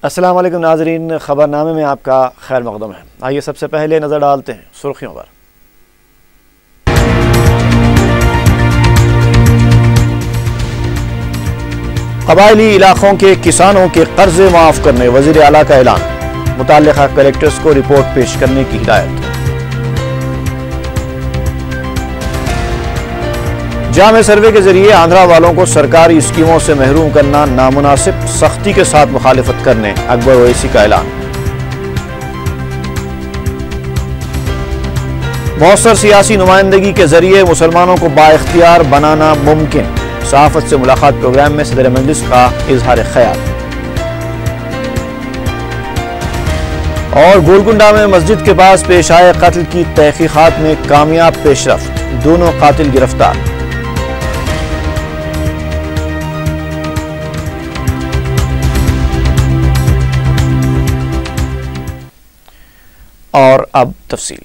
السلام علیکم ناظرین، خبر نامے میں آپ کا خیر مقدم ہے۔ آئیے سب سے پہلے نظر ڈالتے ہیں سرخیوں پر۔ قبائلی علاقوں کے کسانوں کے قرض معاف کرنے وزیر اعلیٰ کا اعلان، متعلقہ کلیکٹرز کو رپورٹ پیش کرنے کی ہدایت۔ جامع سروے کے ذریعے آندھرا والوں کو سرکاری اسکیموں سے محروم کرنا نامناسب، سختی کے ساتھ مخالفت کرنے اکبر اویسی کا اعلان۔ مؤثر سیاسی نمائندگی کے ذریعے مسلمانوں کو بااختیار بنانا ممکن، صحافت سے ملاقات پروگرام میں صدر مجلس کا اظہار خیال۔ اور گولکنڈہ میں مسجد کے پاس پیش آئے قتل کی تحقیقات میں کامیاب پیش رفت، دونوں قاتل گرفتار۔ اور اب تفصیل۔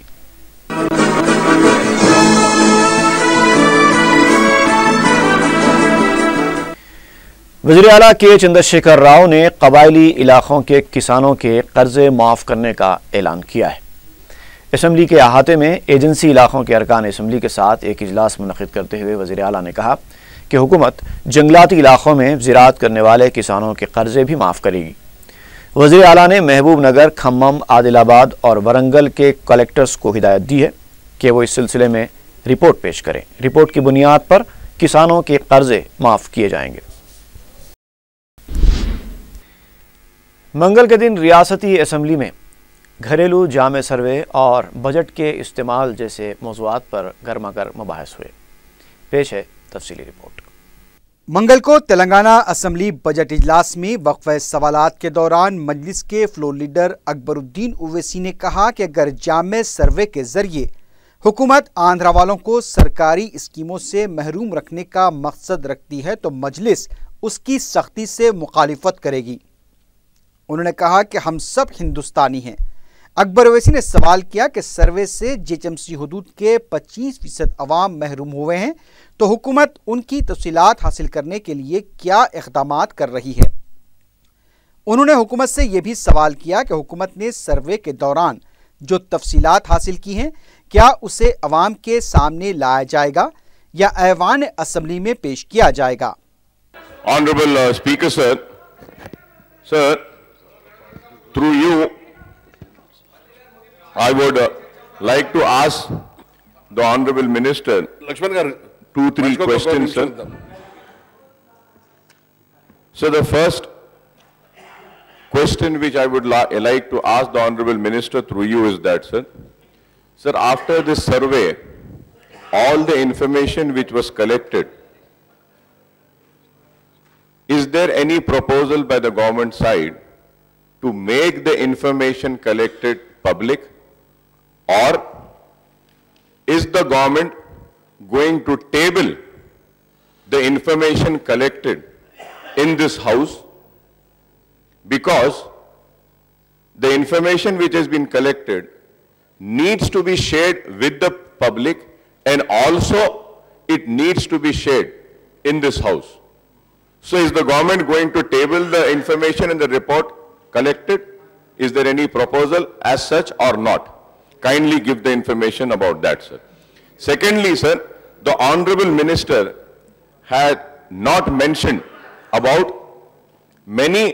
وزیر اعلیٰ کے چندر شیکھر راؤ نے قبائلی علاقوں کے کسانوں کے قرض معاف کرنے کا اعلان کیا ہے۔ اسمبلی کے احاطے میں ایجنسی علاقوں کے ارکان اسمبلی کے ساتھ ایک اجلاس منعقد کرتے ہوئے وزیر اعلیٰ نے کہا کہ حکومت جنگلاتی علاقوں میں زراعت کرنے والے کسانوں کے قرضے بھی معاف کرے گی۔ وزیر اعلیٰ نے محبوب نگر، کھمم، عادل آباد اور ورنگل کے کلیکٹرز کو ہدایت دی ہے کہ وہ اس سلسلے میں رپورٹ پیش کریں۔ رپورٹ کی بنیاد پر کسانوں کے قرضے معاف کیے جائیں گے۔ منگل کے دن ریاستی اسمبلی میں گھریلو جامع سروے اور بجٹ کے استعمال جیسے موضوعات پر گرما گرم مباحث ہوئے۔ پیش ہے تفصیلی رپورٹ۔ منگل کو تلنگانہ اسمبلی بجٹ اجلاس میں وقفہ سوالات کے دوران مجلس کے فلور لیڈر اکبر الدین اویسی نے کہا کہ اگر جامع سروے کے ذریعے حکومت آندھرا والوں کو سرکاری اسکیموں سے محروم رکھنے کا مقصد رکھتی ہے تو مجلس اس کی سختی سے مخالفت کرے گی۔ انہوں نے کہا کہ ہم سب ہندوستانی ہیں۔ اکبر اویسی نے سوال کیا کہ سروے سے جی ایچ ایم سی حدود کے 25% عوام محروم ہوئے ہیں تو حکومت ان کی تفصیلات حاصل کرنے کے لیے کیا اقدامات کر رہی ہے۔ انہوں نے حکومت سے یہ بھی سوال کیا کہ حکومت نے سروے کے دوران جو تفصیلات حاصل کی ہیں کیا اسے عوام کے سامنے لایا جائے گا یا ایوان اسمبلی میں پیش کیا جائے گا۔ Honorable Speaker sir, through you, I would like to ask the Honorable Minister two, three questions, sir. So the first question which I would like to ask the Honorable Minister through you is that, sir, after this survey, all the information which was collected, is there any proposal by the government side to make the information collected public, or is the government going to table the information collected in this house? Because the information which has been collected needs to be shared with the public, and also it needs to be shared in this house. So is the government going to table the information in the report collected? Is there any proposal as such or not? Kindly give the information about that, sir. Secondly, sir, the Honorable Minister had not mentioned about many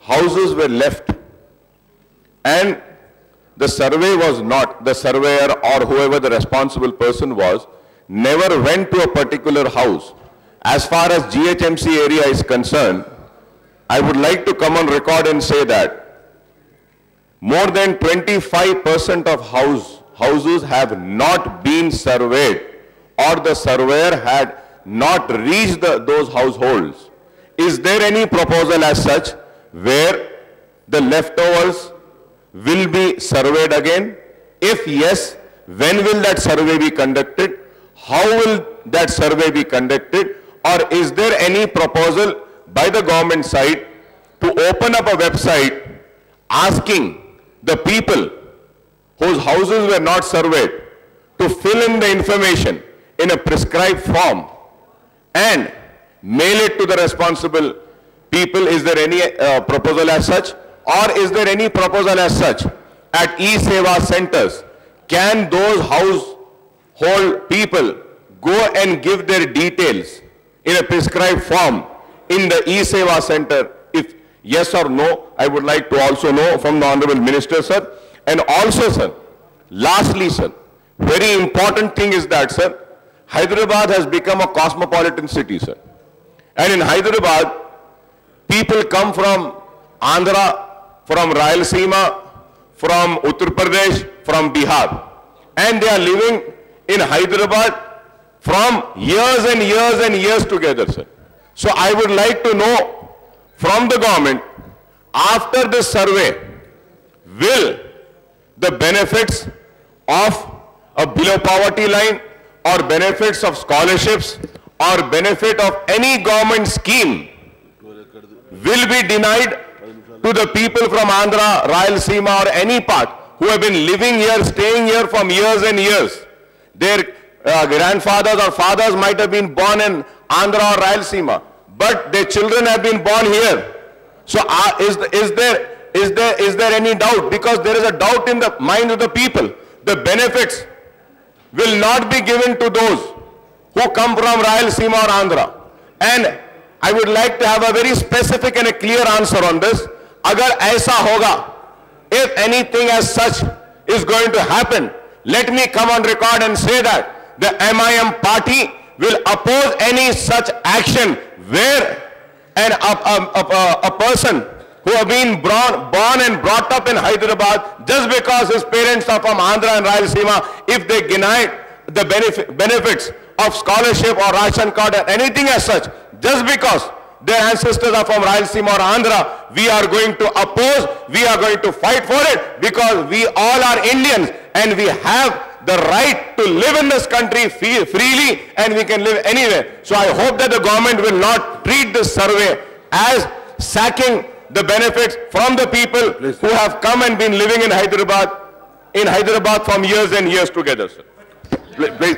houses were left and the survey was not, the surveyor or whoever the responsible person was, never went to a particular house. As far as GHMC area is concerned, I would like to come on record and say that more than 25% of houses have not been surveyed, or the surveyor had not reached those households. Is there any proposal as such where the leftovers will be surveyed again? If yes, when will that survey be conducted? How will that survey be conducted? Or is there any proposal by the government side to open up a website asking the people whose houses were not surveyed to fill in the information in a prescribed form and mail it to the responsible people? Is there any proposal as such? or is there any proposal as such at e-Seva centers? Can those household people go and give their details in a prescribed form in the e-Seva center? If yes or no, I would like to also know from the Honorable Minister, sir. And also, sir, lastly, sir, very important thing is that, sir, Hyderabad has become a cosmopolitan city, sir. And in Hyderabad, people come from Andhra, from Rayalaseema, from Uttar Pradesh, from Bihar. And they are living in Hyderabad from years and years and years together, sir. So I would like to know from the government, after this survey, will the benefits of a below poverty line or benefits of scholarships or benefit of any government scheme will be denied to the people from Andhra, Rayalaseema or any part who have been living here, staying here from years and years. Their grandfathers or fathers might have been born in Andhra or Rayalaseema, but their children have been born here. So is there any doubt? Because there is a doubt in the mind of the people. The benefits will not be given to those who come from Rayalaseema or Andhra. And I would like to have a very specific and a clear answer on this. Agar aisa hoga, if anything as such is going to happen, let me come on record and say that the MIM party will oppose any such action where a person who have been born and brought up in Hyderabad just because his parents are from Andhra and Rayalaseema, if they deny the benefits of scholarship or ration card or anything as such, just because their ancestors are from Rayalaseema or Andhra, we are going to oppose, we are going to fight for it, because we all are Indians and we have the right to live in this country freely and we can live anywhere. So I hope that the government will not treat this survey as sacking the benefits from the people who have come and been living in Hyderabad from years and years together, sir. Please.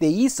23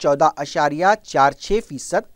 14.46%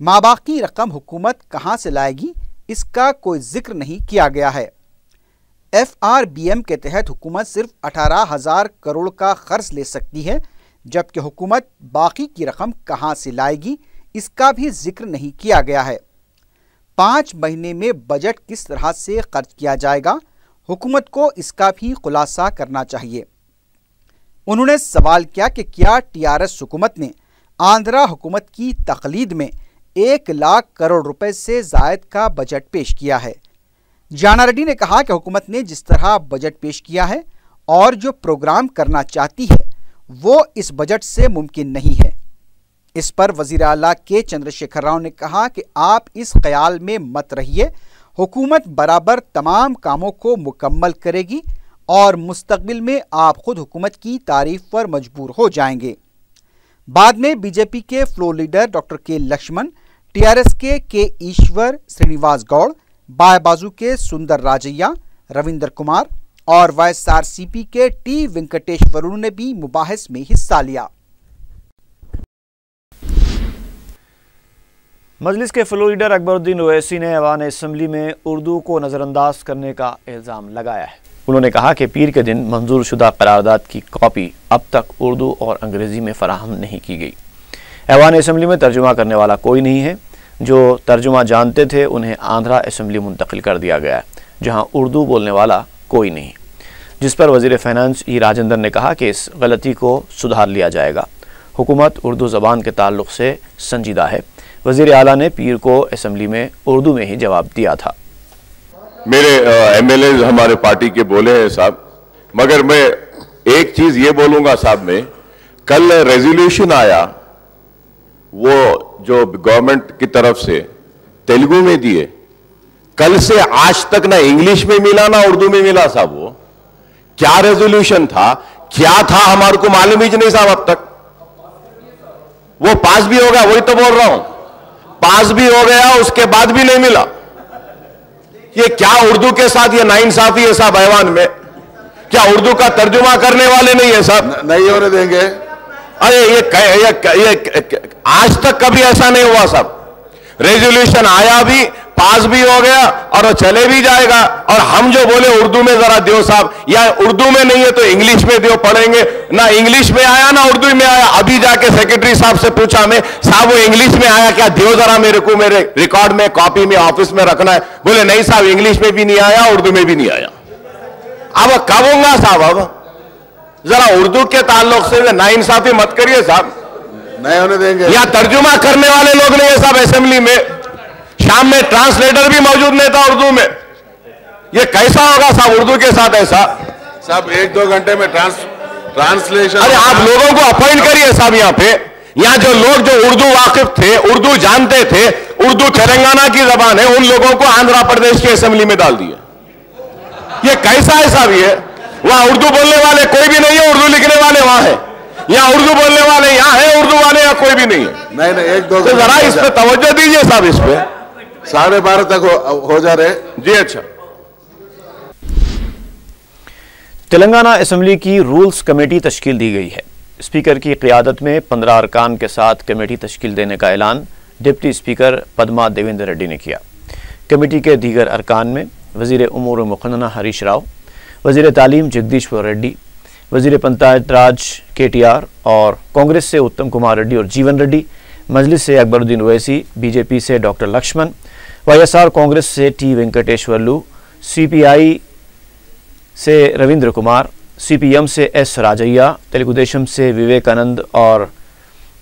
ماباقی رقم حکومت کہاں سے لائے گی اس کا کوئی ذکر نہیں کیا گیا ہے۔ FRBM کے تحت حکومت صرف 18,000 کروڑ کا قرض لے سکتی ہے، جبکہ حکومت باقی کی رقم کہاں سے لائے گی اس کا بھی ذکر نہیں کیا گیا ہے۔ 5 مہینے میں بجٹ کس طرح سے خرچ کیا جائے گا، حکومت کو اس کا بھی خلاصہ کرنا چاہیے۔ انہوں نے سوال کیا کہ کیا TRS حکومت نے آندھرا حکومت کی تقلید میں 1 لاکھ کروڑ روپے سے زائد کا بجٹ پیش کیا ہے۔ جانا ریڈی نے کہا کہ حکومت نے جس طرح بجٹ پیش کیا ہے اور جو پروگرام کرنا چاہتی ہے وہ اس بجٹ سے ممکن نہیں ہے۔ اس پر وزیر اعلیٰ کے چندرشیکھر راؤ نے کہا کہ آپ اس خیال میں مت رہیے، حکومت برابر تمام کاموں کو مکمل کرے گی اور مستقبل میں آپ خود حکومت کی تعریف پر مجبور ہو جائیں گے۔ بعد میں BJP کے فلور لیڈر ڈاکٹر کے لکشمن، TRS کے ایشور سرینیواس گوڑ، بائیں بازو کے سندر راجیا، رویندر کمار اور YSRCP کے T وینکٹیشورلو نے بھی مباحث میں حصہ لیا۔ مجلس کے فلور لیڈر اکبر الدین اویسی نے ایوان اسمبلی میں اردو کو نظر انداز کرنے کا الزام لگایا ہے۔ انہوں نے کہا کہ پیر کے دن منظور شدہ قرارداد کی کاپی اب تک اردو اور انگریزی میں فراہم نہیں کی گئی۔ ایوان اسمبلی میں ترجمہ کرنے والا کوئی نہیں ہے، جو ترجمہ جانتے تھے انہیں آندھرا اسمبلی منتقل کر دیا گیا ہے جہاں اردو بولنے والا کوئی نہیں، جس پر وزیر فینانس راجندر نے کہا کہ اس غلطی کو سدھار لیا جائے گا۔ حکومت اردو زبان کے تعلق سے سنجیدہ ہے۔ وزیر اعلیٰ نے پیر کو اسمبلی میں اردو میں ہی جواب دیا تھا۔ میرے MLAs ہمارے پارٹی کے بولے ہیں صاحب، مگر میں ایک چیز یہ بولوں گا صاحب، میں کل ریزولوشن آیا وہ جو گورنمنٹ کی طرف سے تیلگو میں دیے، کل سے آج تک نہ انگلش میں ملا نہ اردو میں ملا صاحب۔ وہ کیا ریزولوشن تھا، کیا تھا، ہمارے کو معلوم ہی نہیں صاحب اب تک۔ وہ پاس بھی ہو گیا، وہی تو بول رہا ہوں، پاس بھی ہو گیا، اس کے بعد بھی نہیں ملا۔ یہ کیا اردو کے ساتھ یہ ناانصافی ہے صاحب ایوان میں؟ کیا اردو کا ترجمہ کرنے والے نہیں ہے صاحب؟ نہیں ہونے دیں گے۔ ارے یہ آج تک کبھی ایسا نہیں ہوا صاحب۔ ریزولوشن آیا بھی، پاس بھی ہو گیا اور چلے بھی جائے گا، اور ہم جو بولے اردو میں ذرا دیو صاحب، یا اردو میں نہیں ہے تو انگلش میں دیو، پڑھیں گے۔ نہ انگلش میں آیا نہ اردو میں آیا۔ ابھی جا کے سیکرٹری صاحب سے پوچھا میں، صاحب وہ انگلش میں آیا کیا، دیو ذرا میرے کو، میرے ریکارڈ میں، کاپی میں، آفس میں رکھنا ہے۔ بولے نہیں صاحب، انگلش میں بھی نہیں آیا، اردو میں بھی نہیں آیا۔ اب کب ہوں گا صاحب؟ اب ذرا اردو کے تعلق سے ناانصافی مت کریے صاحب، نہیں ہونے دیں گے۔ یا ترجمہ کرنے والے لوگ نہیں ہیں صاحب اسمبلی میں، شام میں ٹرانسلیٹر بھی موجود نہیں تھا اردو میں۔ یہ کیسا ہوگا صاحب اردو کے ساتھ ایسا؟ صاحب 1-2 گھنٹے میں ٹرانسلیشن۔ ارے آپ لوگوں کو اپوائنٹ کریے صاحب یہاں پہ، یہاں جو لوگ جو اردو واقف تھے، اردو جانتے تھے، اردو تلنگانہ کی زبان ہے، ان لوگوں کو آندھرا پردیش کی اسمبلی میں ڈال دیا۔ یہ کیسا ہے صاحب؟ یہ وہاں اردو بولنے والے کوئی بھی نہیں ہے، اردو لکھنے والے وہاں ہیں، یہاں اردو بولنے والے یہاں ہیں، اردو والے یہاں کوئی بھی نہیں ہے۔ نہیں 1-2 تو ذرا اس پہ توجہ دیجئے صاحب، اس پہ 12:30 تک ہو جا رہے۔ جی اچھا۔ تلنگانہ اسمبلی کی رولز کمیٹی تشکیل دی گئی ہے۔ اسپیکر کی قیادت میں 15 ارکان کے ساتھ کمیٹی تشکیل دینے کا اعلان ڈپٹی اسپیکر پدما دیویندر ریڈی نے کیا۔ کمیٹی کے دیگر ارکان میں وزیر امور مقننہ ہریش راؤ، وزیر تعلیم جگدیشور ریڈی، وزیر پنچایت راج KTR اور کانگریس سے اتم کمار ریڈی اور جیون ریڈی، مجلس سے اکبر الدین اویسی، BJP سے ڈاکٹر لکشمن، YSR کانگریس سے T وینکٹیشورلو، CPI سے رویندر کمار، CPM سے S راجیا، تیلگو دیشم سے وویکانند اور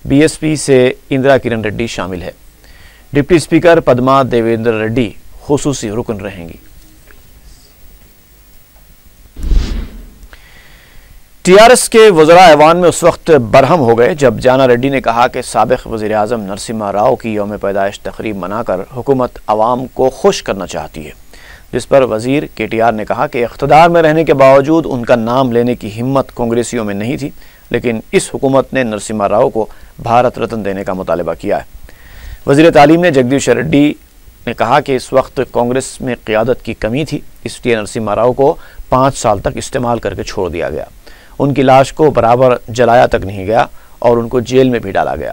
BSP سے اندرا کرن ریڈی شامل ہے۔ ڈپٹی اسپیکر پدما دیویندر ریڈی خصوصی رکن رہیں گی۔ TRS کے وزراء ایوان میں اس وقت برہم ہو گئے جب جانا ریڈی نے کہا کہ سابق وزیر اعظم نرسمہا راؤ کی یوم پیدائش تقریب منا کر حکومت عوام کو خوش کرنا چاہتی ہے، جس پر وزیر KTR نے کہا کہ اقتدار میں رہنے کے باوجود ان کا نام لینے کی ہمت کانگریسیوں میں نہیں تھی، لیکن اس حکومت نے نرسمہا راؤ کو بھارت رتن دینے کا مطالبہ کیا ہے۔ وزیر تعلیم نے جگدیش ریڈی نے کہا کہ اس وقت کانگریس میں قیادت کی کمی تھی، اس لیے نرسمہا راؤ کو 5 سال تک استعمال کر کے چھوڑ دیا گیا، ان کی لاش کو برابر جلایا تک نہیں گیا اور ان کو جیل میں بھی ڈالا گیا۔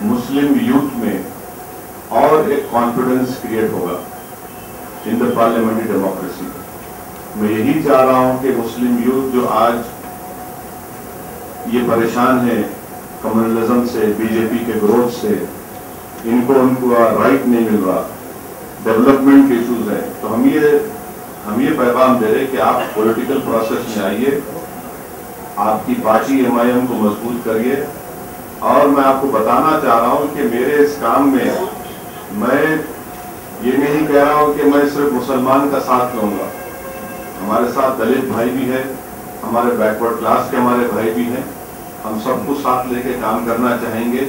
مسلم یوتھ میں اور ایک کانفیڈنس کریٹ ہوگا ان دا پارلیمنٹری ڈیموکریسی. میں یہی چاہ رہا ہوں کہ مسلم یوتھ جو آج یہ پریشان ہے کمیونلزم سے, بی جے پی کے گروتھ سے, ان کو رائٹ نہیں مل رہا, ڈیولپمنٹ کے ایشوز ہیں, تو ہم یہ پیغام دے رہے کہ آپ پولیٹیکل پروسیس میں آئیے, آپ کی پارٹی MIM کو مضبوط کریے. اور میں آپ کو بتانا چاہ رہا ہوں کہ میرے اس کام میں یہ نہیں کہہ رہا ہوں کہ میں صرف مسلمان کا ساتھ لوں گا. ہمارے ساتھ دلت بھائی بھی ہے, ہمارے بیکورڈ کلاس کے ہمارے بھائی بھی ہیں, ہم سب کو ساتھ لے کے کام کرنا چاہیں گے.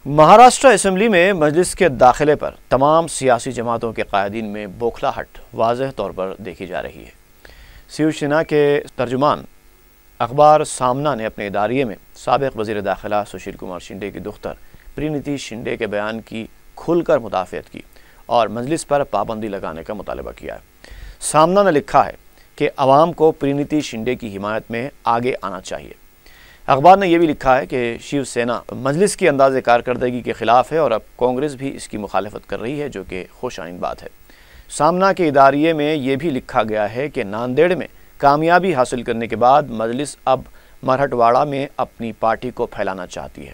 مہاراشٹر اسمبلی میں مجلس کے داخلے پر تمام سیاسی جماعتوں کے قائدین میں بوکھلاہٹ واضح طور پر دیکھی جا رہی ہے. شیو سینا کے ترجمان اخبار سامنا نے اپنے اداریے میں سابق وزیر داخلہ سشیل کمار شنڈے کی دختر پرینیتی شنڈے کے بیان کی کھل کر مدافعت کی اور مجلس پر پابندی لگانے کا مطالبہ کیا ہے. سامنا نے لکھا ہے کہ عوام کو پرینیتی شنڈے کی حمایت میں آگے آنا چاہیے. اخبار نے یہ بھی لکھا ہے کہ شیو سینا مجلس کی انداز کارکردگی کے خلاف ہے اور اب کانگریس بھی اس کی مخالفت کر رہی ہے, جو کہ خوش آئند بات ہے. سامنا کے اداریے میں یہ بھی لکھا گیا ہے کہ ناندیڑ میں کامیابی حاصل کرنے کے بعد مجلس اب مرہٹ واڑہ میں اپنی پارٹی کو پھیلانا چاہتی ہے.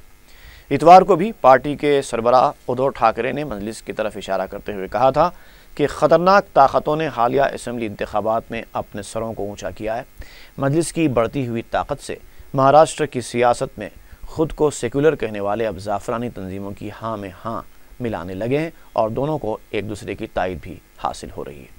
اتوار کو بھی پارٹی کے سربراہ ادھو ٹھاکرے نے مجلس کی طرف اشارہ کرتے ہوئے کہا تھا کہ خطرناک طاقتوں نے حالیہ اسمبلی انتخابات میں اپنے سروں کو اونچا کیا ہے. مجلس کی بڑھتی ہوئی طاقت سے مہاراشٹر کی سیاست میں خود کو سیکولر کہنے والے اب زعفرانی تنظیموں کی ہاں میں ہاں ملانے لگے ہیں اور دونوں کو ایک دوسرے کی تائید بھی حاصل ہو رہی ہے.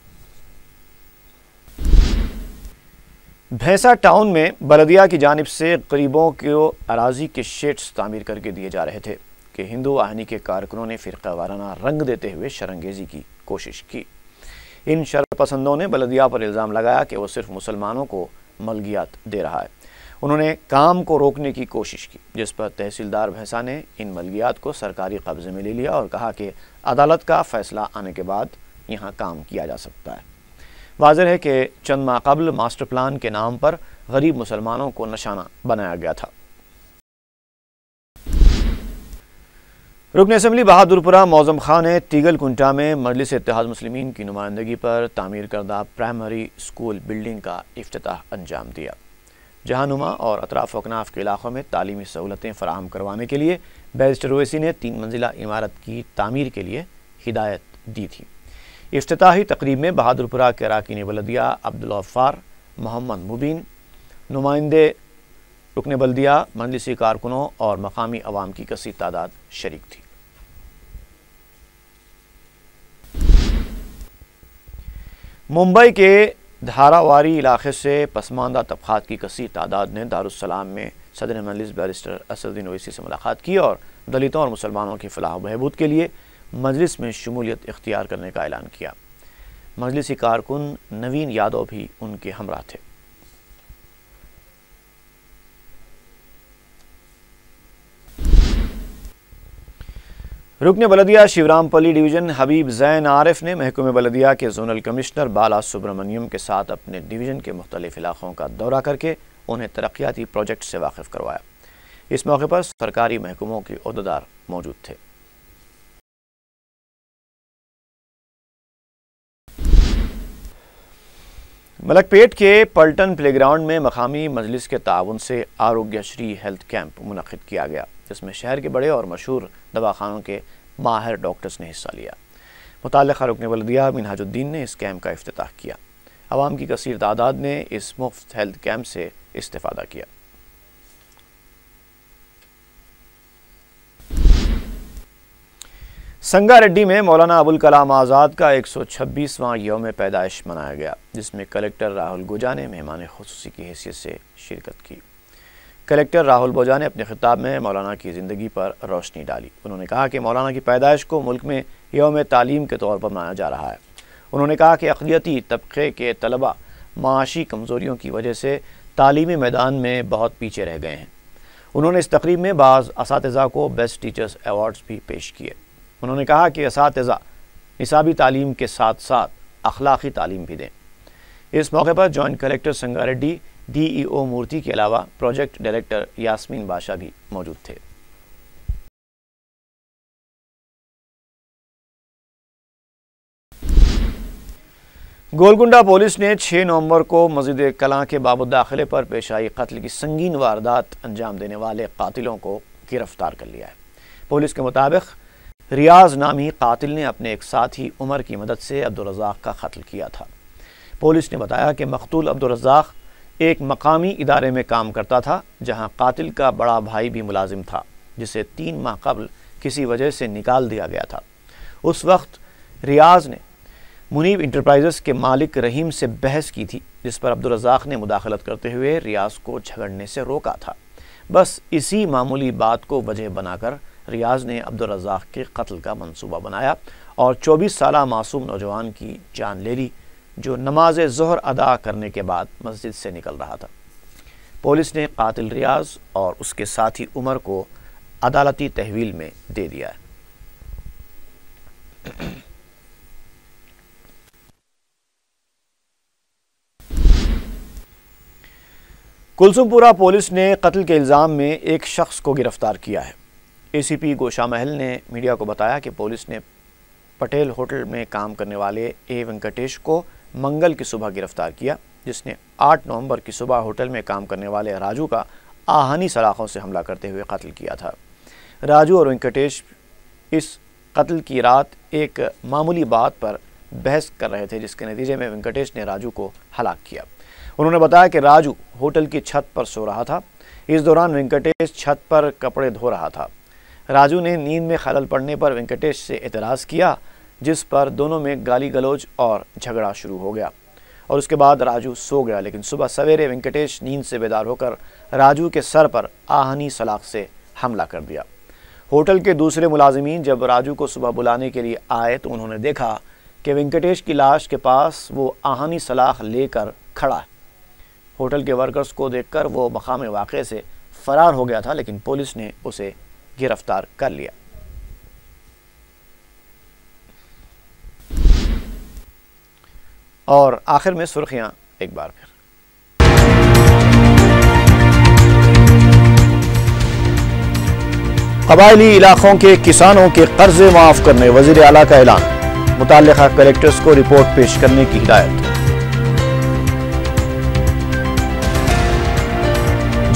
بھینسا ٹاؤن میں بلدیہ کی جانب سے غریبوں کو اراضی کے شیڈز تعمیر کر کے دیے جا رہے تھے کہ ہندو آہنی کے کارکنوں نے فرقہ وارانہ رنگ دیتے ہوئے شرنگیزی کی کوشش کی. ان شر پسندوں نے بلدیہ پر الزام لگایا کہ وہ صرف مسلمانوں کو ملکیت دے رہا ہے. انہوں نے کام کو روکنے کی کوشش کی, جس پر تحصیلدار بھینسا نے ان ملکیات کو سرکاری قبضے میں لے لیا اور کہا کہ عدالت کا فیصلہ آنے کے بعد یہاں کام کیا جا سکتا ہے. واضح ہے کہ چند ماہ قبل ماسٹر پلان کے نام پر غریب مسلمانوں کو نشانہ بنایا گیا تھا. رکن اسمبلی بہادر پورہ معظم خان نے تیگل کنٹا میں مجلس اتحاد مسلمین کی نمائندگی پر تعمیر کردہ پرائمری اسکول بلڈنگ کا افتتاح انجام دیا. جہاں نما اور اطراف و اکناف کے علاقوں میں تعلیمی سہولتیں فراہم کروانے کے لیے بیرسٹر اویسی نے 3 منزلہ عمارت کی تعمیر کے لیے ہدایت دی تھی. افتتاحی تقریب میں بہادر پورہ کے اراکین بلدیہ عبدالغفار, محمد مبین, نمائندے رکن بلدیہ, مجلسی کارکنوں اور مقامی عوام کی کثیر تعداد شریک تھی. ممبئی کے دھاراواری علاقے سے پسماندہ طبقات کی کثیر تعداد نے دارالسلام میں صدر مجلس بیرسٹر اسدالدین اویسی سے ملاقات کی اور دلتوں اور مسلمانوں کی فلاح و بہبود کے لیے مجلس میں شمولیت اختیار کرنے کا اعلان کیا. مجلسی کارکن نوین یادو بھی ان کے ہمراہ تھے. رکن بلدیہ شیورام پلی ڈویژن حبیب زین عارف نے محکمہ بلدیہ کے زونل کمشنر بالا سبرامنیم کے ساتھ اپنے ڈویژن کے مختلف علاقوں کا دورہ کر کے انہیں ترقیاتی پروجیکٹ سے واقف کروایا. اس موقع پر سرکاری محکموں کے عہدیدار موجود تھے. ملک پیٹ کے پلٹن پلے گراؤنڈ میں مقامی مجلس کے تعاون سے آروگیہ شری ہیلتھ کیمپ منعقد کیا گیا, جس میں شہر کے بڑے اور مشہور دواخانوں کے ماہر ڈاکٹرز نے حصہ لیا. متعلقہ رکن بلدیہ منہاج الدین نے اس کیمپ کا افتتاح کیا. عوام کی کثیر تعداد نے اس مفت ہیلتھ کیمپ سے استفادہ کیا. سنگا ریڈی میں مولانا ابوالکلام آزاد کا 126واں یوم پیدائش منایا گیا, جس میں کلکٹر راہل گوجا نے مہمان خصوصی کی حیثیت سے شرکت کی. کلکٹر راہل گوجا نے اپنے خطاب میں مولانا کی زندگی پر روشنی ڈالی. انہوں نے کہا کہ مولانا کی پیدائش کو ملک میں یوم تعلیم کے طور پر منایا جا رہا ہے. انہوں نے کہا کہ اقلیتی طبقے کے طلبہ معاشی کمزوریوں کی وجہ سے تعلیمی میدان میں بہت پیچھے رہ گئے ہیں. انہوں نے اس تقریب میں بعض اساتذہ کو بیسٹ ٹیچرز ایوارڈز بھی پیش کیے. انہوں نے کہا کہ اساتذہ نصابی تعلیم کے ساتھ ساتھ اخلاقی تعلیم بھی دیں. اس موقع پر جوائنٹ کلکٹر سنگا ریڈی ڈی ای او مورتی کے علاوہ پروجیکٹ ڈائریکٹر یاسمین بادشاہ بھی موجود تھے۔ گولکنڈہ پولیس نے 6 نومبر کو مسجد کلاں کے باب الداخلے پر پیش آئی قتل کی سنگین واردات انجام دینے والے قاتلوں کو گرفتار کر لیا ہے۔ پولیس کے مطابق ریاض نامی قاتل نے اپنے ایک ساتھی عمر کی مدد سے عبدالرزاق کا قتل کیا تھا۔ پولیس نے بتایا کہ مقتول عبدالرزاق ایک مقامی ادارے میں کام کرتا تھا جہاں قاتل کا بڑا بھائی بھی ملازم تھا، جسے 3 ماہ قبل کسی وجہ سے نکال دیا گیا تھا۔ اس وقت ریاض نے منیب انٹرپرائزز کے مالک رحیم سے بحث کی تھی، جس پر عبدالرزاق نے مداخلت کرتے ہوئے ریاض کو جھگڑنے سے روکا تھا۔ بس اسی معمولی بات کو وجہ بنا کر ریاض نے عبدالرزاق کے قتل کا منصوبہ بنایا اور 24 سالہ معصوم نوجوان کی جان لے لی، جو نماز ظہر ادا کرنے کے بعد مسجد سے نکل رہا تھا۔ پولیس نے قاتل ریاض اور اس کے ساتھی عمر کو عدالتی تحویل میں دے دیا ہے۔ کلثوم پورہ پولیس نے قتل کے الزام میں ایک شخص کو گرفتار کیا ہے۔ اے سی پی گوشا محل نے میڈیا کو بتایا کہ پولیس نے پٹیل ہوٹل میں کام کرنے والے اے وینکٹیش کو منگل کی صبح گرفتار کیا، جس نے 8 نومبر کی صبح ہوٹل میں کام کرنے والے راجو کا آہنی سلاخوں سے حملہ کرتے ہوئے قتل کیا تھا۔ راجو اور وینکٹیش اس قتل کی رات ایک معمولی بات پر بحث کر رہے تھے، جس کے نتیجے میں وینکٹیش نے راجو کو ہلاک کیا۔ انہوں نے بتایا کہ راجو ہوٹل کی چھت پر سو رہا تھا۔ اس دوران وینکٹیش چھت پر کپڑے دھو رہا تھا۔ راجو نے نیند میں خلل پڑنے پر وینکٹیش سے اعتراض کیا، جس پر دونوں میں گالی گلوچ اور جھگڑا شروع ہو گیا اور اس کے بعد راجو سو گیا، لیکن صبح سویرے وینکٹیش نیند سے بیدار ہو کر راجو کے سر پر آہنی سلاخ سے حملہ کر دیا۔ ہوٹل کے دوسرے ملازمین جب راجو کو صبح بلانے کے لیے آئے تو انہوں نے دیکھا کہ وینکٹیش کی لاش کے پاس وہ آہنی سلاخ لے کر کھڑا ہے۔ ہوٹل کے ورکرز کو دیکھ کر وہ مقام واقعے سے فرار ہو گیا تھا، لیکن پولیس نے اسے گرفتار کر لیا۔ اور آخر میں سرخیاں ایک بار پھر۔ قبائلی علاقوں کے کسانوں کے قرضے معاف کرنے وزیر اعلیٰ کا اعلان، متعلقہ کلیکٹرز کو رپورٹ پیش کرنے کی ہدایت۔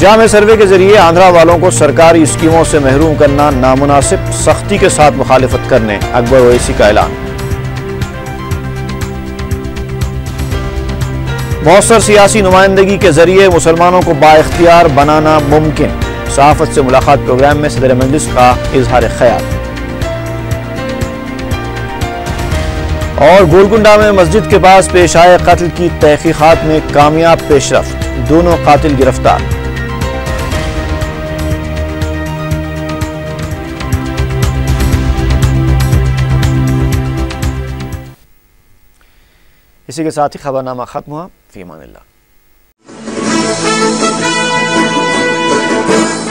جامع سروے کے ذریعے آندھرا والوں کو سرکاری اسکیموں سے محروم کرنا نامناسب، سختی کے ساتھ مخالفت کرنے اکبر اویسی کا اعلان۔ مؤثر سیاسی نمائندگی کے ذریعے مسلمانوں کو بااختیار بنانا ممکن، صحافت سے ملاقات پروگرام میں صدر مجلس کا اظہار خیال۔ اور گولکنڈہ میں مسجد کے پاس پیش آئے قتل کی تحقیقات میں کامیاب پیش رفت، دونوں قاتل گرفتار۔ اسی کے ساتھ ہی خبرنامہ ختم ہوا۔ فی امان اللہ۔